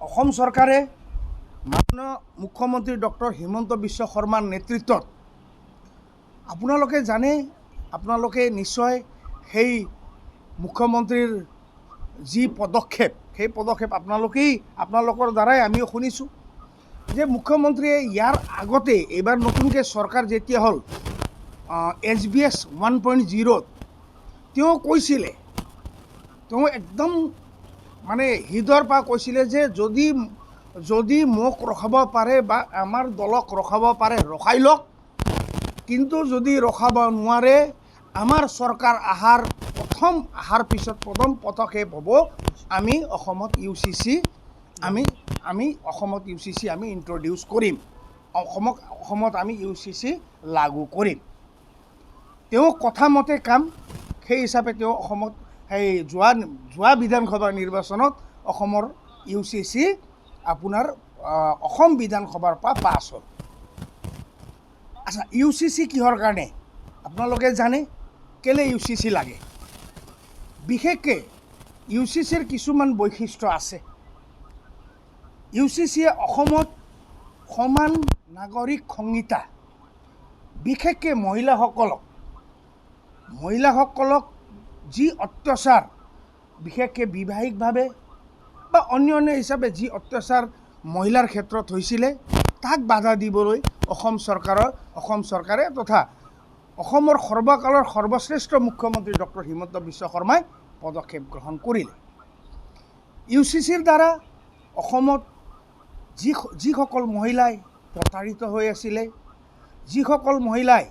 অসম চৰকাৰে মাননীয় মুখ্যমন্ত্ৰী ডক্টৰ হিমন্ত বিশ্ব শৰ্মাৰ নেতৃত্বত আপোনালোকে জানে, আপোনালোকে নিশ্চয় সেই মুখ্যমন্ত্ৰীৰ যি পদক্ষেপ, সেই পদক্ষেপ আপোনালোকৰ দ্বাৰাই আমিও শুনিছোঁ যে মুখ্যমন্ত্ৰীয়ে ইয়াৰ আগতে এইবাৰ নতুনকৈ চৰকাৰ যেতিয়া হ'ল SBS 1.0 তেওঁ কৈছিলে, তেওঁ একদম মানে হৃদয়ৰ পৰা কৈছিলে যে যদি মোক ৰখাব পাৰে বা আমাৰ দলক ৰখাব পাৰে ৰখাই লওক, কিন্তু যদি ৰখাব নোৱাৰে আমাৰ চৰকাৰ অহাৰ পিছত প্ৰথম পদক্ষেপ হ'ব আমি অসমত UCC আমি ইন্ট্ৰডিউচ কৰিম, অসমত আমি UCC লাগু কৰিম। তেওঁ কথামতে কাম, সেই হিচাপে তেওঁ অসমত সেই যোৱা বিধানসভা নিৰ্বাচনত অসমৰ UCC আপোনাৰ অসম বিধানসভাৰ পৰা পাছ হ'ল। আচ্ছা, UCC কিহৰ কাৰণে আপোনালোকে জানে? কেলে UCC লাগে? বিশেষকৈ UCCৰ কিছুমান বৈশিষ্ট্য আছে। UCCয়ে অসমত সমান নাগৰিক সংহিতা, বিশেষকৈ মহিলাসকলক যি অত্যাচাৰ, বিশেষকৈ বিবাহিকভাৱে বা অন্য হিচাপে যি অত্যাচাৰ মহিলাৰ ক্ষেত্ৰত হৈছিলে তাক বাধা দিবলৈ অসম চৰকাৰে তথা অসমৰ সৰ্বকালৰ সৰ্বশ্ৰেষ্ঠ মুখ্যমন্ত্ৰী ডক্টৰ হিমন্ত বিশ্ব শৰ্মাই পদক্ষেপ গ্ৰহণ কৰিলে। UCCৰ দ্বাৰা অসমত যিসকল মহিলাই প্ৰতাৰিত হৈ আছিলে, যিসকল মহিলাই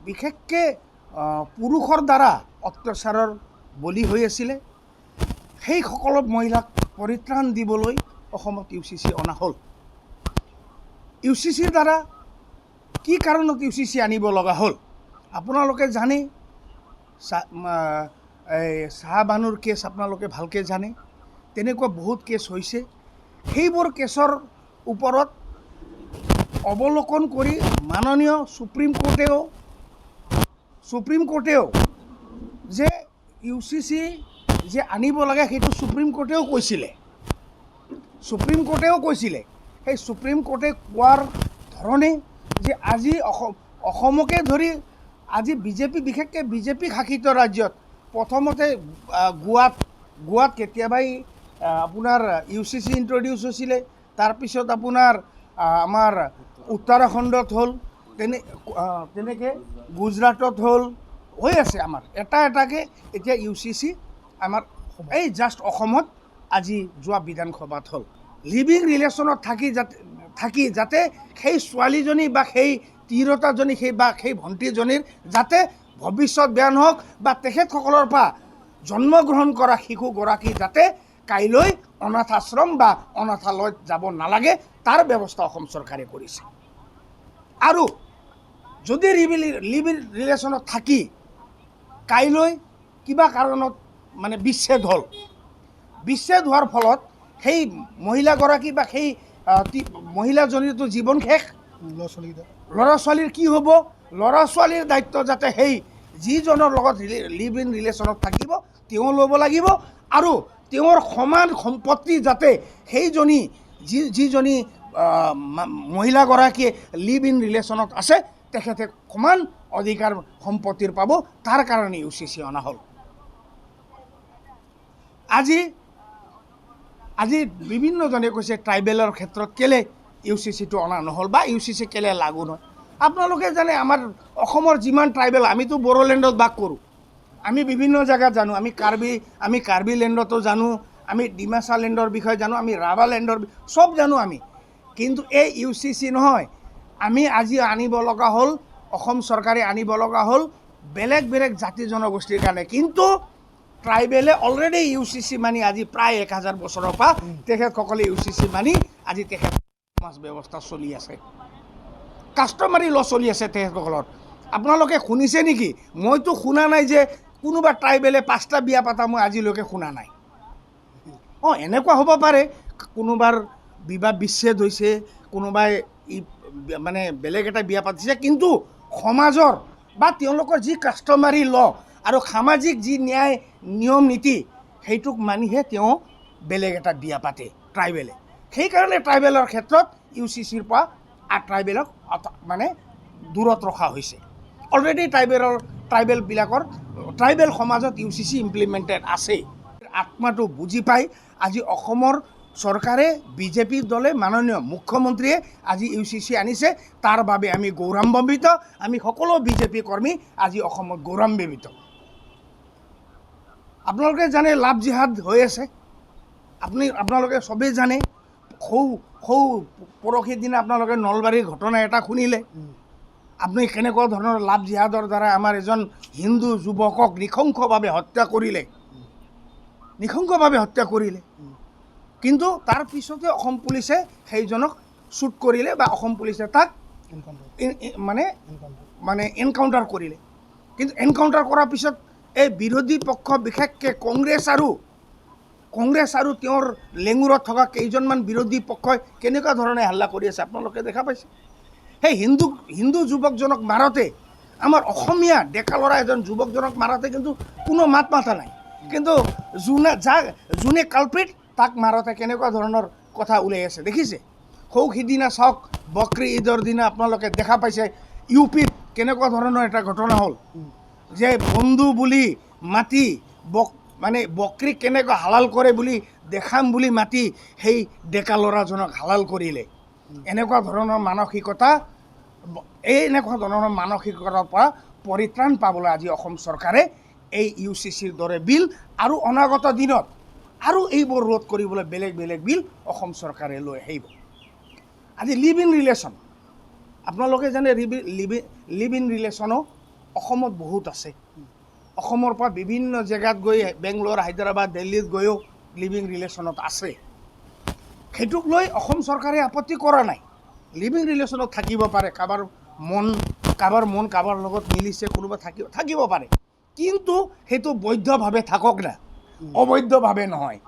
বিশেষকৈ পুৰুষৰ দ্বাৰা অত্যাচাৰৰ বলি হৈ আছিলে, সেই সকলো মহিলাক পৰিত্ৰাণ দিবলৈ অসমত UCC অনা হ'ল। UCCৰ দ্বাৰা কি কাৰণত UCC আনিব লগা হ'ল? আপোনালোকে জানে, চাহবানুৰ কেছ আপোনালোকে ভালকৈ জানে, তেনেকুৱা বহুত কেছ হৈছে। সেইবোৰ কেছৰ ওপৰত অৱলোকন কৰি মাননীয় সুপ্ৰিম কোৰ্টেও যে UCC যে আনিব লাগে সেইটো সুপ্ৰিম কোৰ্টেও কৈছিলে। সেই সুপ্ৰিম কোৰ্টে কোৱাৰ ধৰণে যে আজি অসমকে ধৰি আজি বিশেষকৈ বিজেপি শাসিত ৰাজ্যত প্ৰথমতে গোৱাত কেতিয়াবাই আপোনাৰ UCC ইন্ট্ৰডিউচ হৈছিলে, তাৰপিছত আপোনাৰ আমাৰ উত্তৰাখণ্ডত হ'ল, তেনেকৈ গুজৰাটত হৈ আছে। আমাৰ এটাকৈ এতিয়া UCC আমাৰ এই জাষ্ট অসমত আজি যোৱা বিধানসভাত হ'ল। লিভিং ৰিলেশ্যনত থাকি যাতে সেই ছোৱালীজনী বা সেই তিৰোতাজনী সেই ভণ্টিজনীৰ যাতে ভৱিষ্যত বেয়া নহওক বা তেখেতসকলৰ পৰা জন্মগ্ৰহণ কৰা শিশুগৰাকী যাতে কাইলৈ অনাথ আশ্ৰম বা অনাথালয়ত যাব নালাগে, তাৰ ব্যৱস্থা অসম চৰকাৰে কৰিছে। আৰু যদি লিভিং ৰিলেশ্যনত থাকি কাইলৈ কিবা কাৰণত মানে বিচ্ছেদ হোৱাৰ ফলত সেই মহিলাগৰাকী বা সেই মহিলাজনীৰতো জীৱন শেষ। ল'ৰা ছোৱালীৰ কি হ'ব? ল'ৰা ছোৱালীৰ দায়িত্ব যাতে সেই যিজনৰ লগত লিভিং ৰিলেশ্যনত থাকিব তেওঁ ল'ব লাগিব, আৰু তেওঁৰ সমান সম্পত্তি যাতে সেইজনী যিজনী মহিলাগৰাকীয়ে লিভিং ৰিলেশ্যনত আছে তেখেতে সমান অধিকাৰ সম্পত্তিৰ পাব, তাৰ কাৰণে UCC অনা হ'ল। আজি বিভিন্নজনে কৈছে ট্ৰাইবেলৰ ক্ষেত্ৰত কেলে UCCটো অনা নহ'ল বা UCC কেলে লাগু নহয়। আপোনালোকে জানে আমাৰ অসমৰ যিমান ট্ৰাইবেল, আমিতো বড়োলেণ্ডত বাস কৰোঁ, আমি বিভিন্ন জেগাত জানো, আমি কাৰ্বি লেণ্ডতো জানো, আমি ডিমাচা লেণ্ডৰ বিষয়ে জানো, আমি ৰাভা লেণ্ডৰ চব জানো আমি। কিন্তু এই UCC নহয়, আমি আজি আনিব লগা হ'ল, অসম চৰকাৰে আনিব লগা হ'ল বেলেগ জাতি জনগোষ্ঠীৰ কাৰণে। কিন্তু ট্ৰাইবেলে অলৰেডি UCC মানি আজি প্ৰায় 1000 বছৰৰ পৰা তেখেতসকলে UCC মানি আজি সমাজ ব্যৱস্থা চলি আছে, কাষ্টমাৰী ল চলি আছে তেখেতসকলৰ। আপোনালোকে শুনিছে নেকি? মইতো শুনা নাই যে কোনোবা ট্ৰাইবেলে 5টা বিয়া পাতা মই আজিলৈকে শুনা নাই। এনেকুৱা হ'ব পাৰে কোনোবাৰ বিবাহ বিচ্ছেদ হৈছে, কোনোবাই মানে বেলেগ এটা বিয়া পাতিছে, কিন্তু সমাজৰ বা তেওঁলোকৰ যি কাষ্টমাৰী ল আৰু সামাজিক যি ন্যায় নিয়ম নীতি সেইটোক মানিহে তেওঁ বেলেগ এটা বিয়া পাতে ট্ৰাইবেলে। সেইকাৰণে ট্ৰাইবেলৰ ক্ষেত্ৰত UCCৰ পৰা ট্ৰাইবেলক মানে দূৰত ৰখা হৈছে। অলৰেডি ট্ৰাইবেল সমাজত UCC ইমপ্লিমেণ্টেড আছে। আত্মাটো বুজি পাই আজি অসমৰ চৰকাৰে বিজেপি দলে মাননীয় মুখ্যমন্ত্ৰীয়ে আজি UCC আনিছে। তাৰ বাবে আমি গৌৰৱান্বিত। আমি সকলো বিজেপি কৰ্মী আজি অসমত গৌৰৱান্বিত। আপোনালোকে জানে লাভ জিহাদ হৈ আছে। আপোনালোকে চবেই জানে। পৰহিৰ দিনা আপোনালোকে নলবাৰীৰ ঘটনা এটা শুনিলে। আপুনি কেনেকুৱা ধৰণৰ লাভ জিহাদৰ দ্বাৰা আমাৰ এজন হিন্দু যুৱকক নৃশংসভাৱে হত্যা কৰিলে। কিন্তু তাৰ পিছতে অসম পুলিচে সেইজনক শ্বুট কৰিলে বা অসম পুলিচে তাক মানে এনকাউণ্টাৰ কৰিলে। কিন্তু এনকাউণ্টাৰ কৰাৰ পিছত এই বিৰোধী পক্ষ বিশেষকৈ কংগ্ৰেছ আৰু তেওঁৰ লেঙুৰত থকা কেইজনমান বিৰোধী পক্ষই কেনেকুৱা ধৰণে হাল্লা কৰি আছে আপোনালোকে দেখা পাইছে। সেই হিন্দু যুৱকজনক মাৰতে, আমাৰ অসমীয়া ডেকা ল'ৰা এজন যুৱকজনক মাৰতে কিন্তু কোনো মাত মাতা নাই। কিন্তু যোনে কালপ্ৰিট তাক মাৰতে কেনেকুৱা ধৰণৰ কথা ওলাই আছে দেখিছে। সিদিনা চাওক, বকৰি ঈদৰ দিনা আপোনালোকে দেখা পাইছে UPত কেনেকুৱা ধৰণৰ এটা ঘটনা হ'ল যে বন্ধু বুলি মাতি বকৰি কেনেকৈ হালাল কৰে বুলি দেখাম বুলি মাতি সেই ডেকা ল'ৰাজনক হালাল কৰিলে। এনেকুৱা ধৰণৰ মানসিকতাৰ পৰা পৰিত্ৰাণ পাবলৈ আজি অসম চৰকাৰে এই UCCৰ দৰে বিল আৰু অনাগত দিনত আৰু এইবোৰ ৰোধ কৰিবলৈ বেলেগ বিল অসম চৰকাৰে লৈ আহিব। আজি লিভ ইন ৰিলেশ্যন, আপোনালোকে জানে লিভ ইন ৰিলেশ্যনো অসমত বহুত আছে। অসমৰ পৰা বিভিন্ন জেগাত গৈ বেংগলোৰ, হায়দৰাবাদ, দিল্লীত গৈও লিভিং ৰিলেশ্যনত আছে। সেইটোক লৈ অসম চৰকাৰে আপত্তি কৰা নাই। লিভিং ৰিলেশ্যনত থাকিব পাৰে। কাৰোবাৰ মন কাৰোবাৰ লগত মিলিছে, কোনোবা থাকিব পাৰে। কিন্তু সেইটো বৈধভাৱে থাকক না, অবৈধভাৱে নহয়।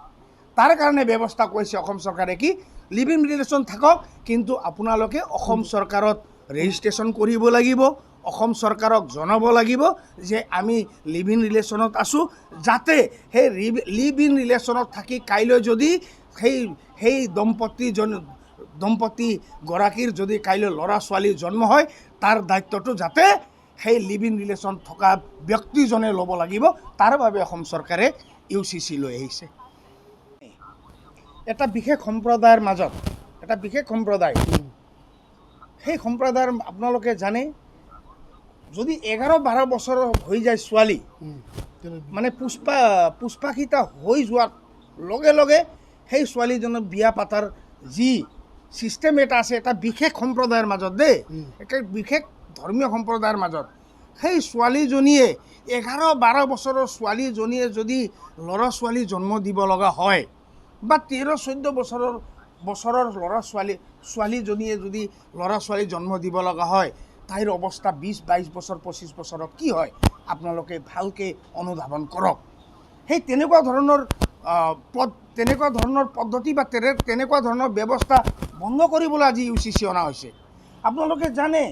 তাৰ কাৰণে ব্যৱস্থা কৰিছে অসম চৰকাৰে কি লিভিং ৰিলেশ্যন থাকক, কিন্তু আপোনালোকে অসম চৰকাৰত ৰেজিষ্ট্ৰেশ্যন কৰিব লাগিব। অসম চৰকাৰক জনাব লাগিব যে আমি লিভ ইন ৰিলেশ্যনত আছোঁ, যাতে সেই লিভ ইন ৰিলেশ্যনত থাকি কাইলৈ যদি সেই দম্পতীগৰাকীৰ যদি কাইলৈ ল'ৰা ছোৱালী জন্ম হয়, তাৰ দায়িত্বটো যাতে সেই লিভ ইন ৰিলেশ্যন থকা ব্যক্তিজনে ল'ব লাগিব। তাৰ বাবে অসম চৰকাৰে UCC লৈ আহিছে। এটা বিশেষ সম্প্ৰদায়ৰ মাজত সেই সম্প্ৰদায়ৰ আপোনালোকে জানে, যদি 11-12 বছৰ হৈ যায় ছোৱালী, মানে পুষ্পাষিতা হৈ যোৱাৰ লগে লগে সেই ছোৱালীজনক বিয়া পাতাৰ যি ছিষ্টেম এটা আছে, এটা বিশেষ সম্প্ৰদায়ৰ মাজত এটা বিশেষ ধৰ্মীয় সম্প্ৰদায়ৰ মাজত সেই ছোৱালীজনীয়ে 11-12 বছৰৰ ছোৱালীজনীয়ে যদি ল'ৰা ছোৱালী জন্ম দিব লগা হয়, বা 13-14 বছৰৰ ছোৱালীজনীয়ে যদি ল'ৰা ছোৱালী জন্ম দিব লগা হয়, তাইৰ অৱস্থা 20-22 বছৰ 25 বছৰত কি হয় আপোনালোকে ভালকৈ অনুধাৱন কৰক। সেই তেনেকুৱা ধৰণৰ পদ্ধতি বা তেনেকুৱা ধৰণৰ ব্যৱস্থা বন্ধ কৰিবলৈ আজি UCC অনা হৈছে। আপোনালোকে জানে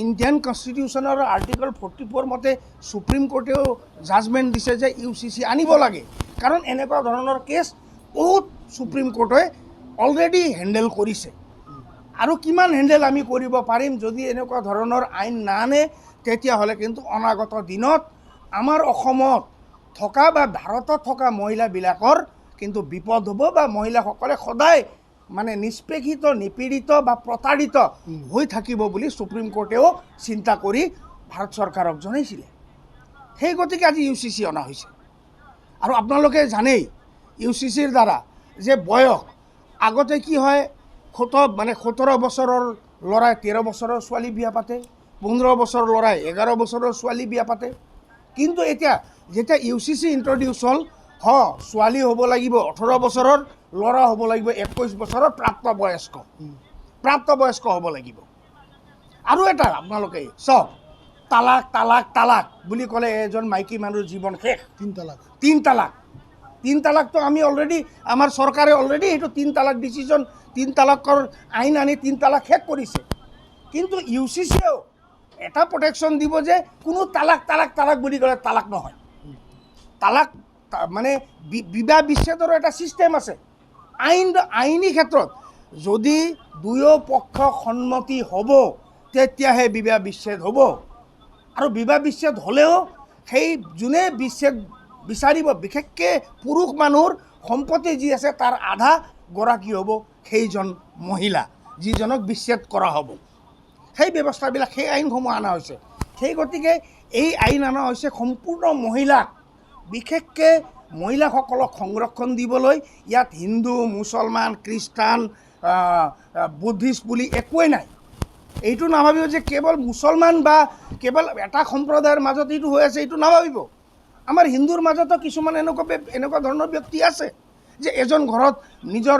ইণ্ডিয়ান কনষ্টিটিউশ্যনৰ আৰ্টিকল 44 মতে সুপ্ৰিম কোৰ্টেও জাজমেণ্ট দিছে যে UCC আনিব লাগে। কাৰণ এনেকুৱা ধৰণৰ কেছ বহুত সুপ্ৰিম কোৰ্টে অলৰেডি হেণ্ডেল কৰিছে। আৰু কিমান হেণ্ডেল আমি কৰিব পাৰিম যদি এনেকুৱা ধৰণৰ আইন নানে, তেতিয়াহ'লে কিন্তু অনাগত দিনত আমাৰ অসমত থকা বা ভাৰতত থকা মহিলাবিলাকৰ কিন্তু বিপদ হ'ব, বা মহিলাসকলে সদায় মানে নিষ্পেষিত, নিপীড়িত বা প্ৰতাৰিত হৈ থাকিব বুলি সুপ্ৰিম কোৰ্টেও চিন্তা কৰি ভাৰত চৰকাৰক জনাইছিলে। সেই গতিকে আজি UCC অনা হৈছে। আৰু আপোনালোকে জানেই UCCৰ দ্বাৰা যে বয়স আগতে কি হয়, 17 বছৰৰ ল'ৰাই 13 বছৰৰ ছোৱালী বিয়া পাতে, 15 বছৰৰ ল'ৰাই 11 বছৰৰ ছোৱালী বিয়া পাতে। কিন্তু এতিয়া যেতিয়া UCC ইণ্ট্ৰডিউচ হ'ল, ছোৱালী হ'ব লাগিব 18 বছৰৰ, ল'ৰা হ'ব লাগিব 21 বছৰৰ প্ৰাপ্তবয়স্ক হ'ব লাগিব। আৰু এটা আপোনালোকে চাওক, তালাক বুলি ক'লে এজন মাইকী মানুহৰ জীৱন শেষ। 3 তালাকটো আমি আমাৰ চৰকাৰে অলৰেডি এইটো 3 তালাক ডিচিজন, 3 তালাকৰ আইন আনি 3 তালাক শেষ কৰিছে। কিন্তু UCCয়েও এটা প্ৰটেকশ্যন দিব যে কোনো তালাক বুলি ক'লে তালাক নহয়। মানে বিবাহ বিচ্ছেদৰো এটা ছিষ্টেম আছে। আইনী ক্ষেত্ৰত যদি দুয়ো পক্ষ সন্মতি হ'ব তেতিয়াহে বিবাহ বিচ্ছেদ হ'ব। আৰু বিবাহ বিচ্ছেদ হ'লেও সেই যোনে বিচ্ছেদ বিচাৰিব, বিশেষকৈ পুৰুষ মানুহৰ সম্পত্তি যি আছে তাৰ আধা গৰাকী হ'ব সেইজন মহিলা যিজনক বিচ্ছেদ কৰা হ'ব। সেই ব্যৱস্থাবিলাক, সেই আইনসমূহ অনা হৈছে। সেই গতিকে এই আইন অনা হৈছে সম্পূৰ্ণ মহিলাক, বিশেষকৈ মহিলাসকলক সংৰক্ষণ দিবলৈ। ইয়াত হিন্দু, মুছলমান, খ্ৰীষ্টান, বুদ্ধিষ্ট বুলি একোৱেই নাই। এইটো নাভাবিব যে কেৱল মুছলমান বা কেৱল এটা সম্প্ৰদায়ৰ মাজত এইটো হৈ আছে, এইটো নাভাবিব। আমাৰ হিন্দুৰ মাজতো কিছুমান এনেকুৱা ধৰণৰ ব্যক্তি আছে যে এজন ঘৰত নিজৰ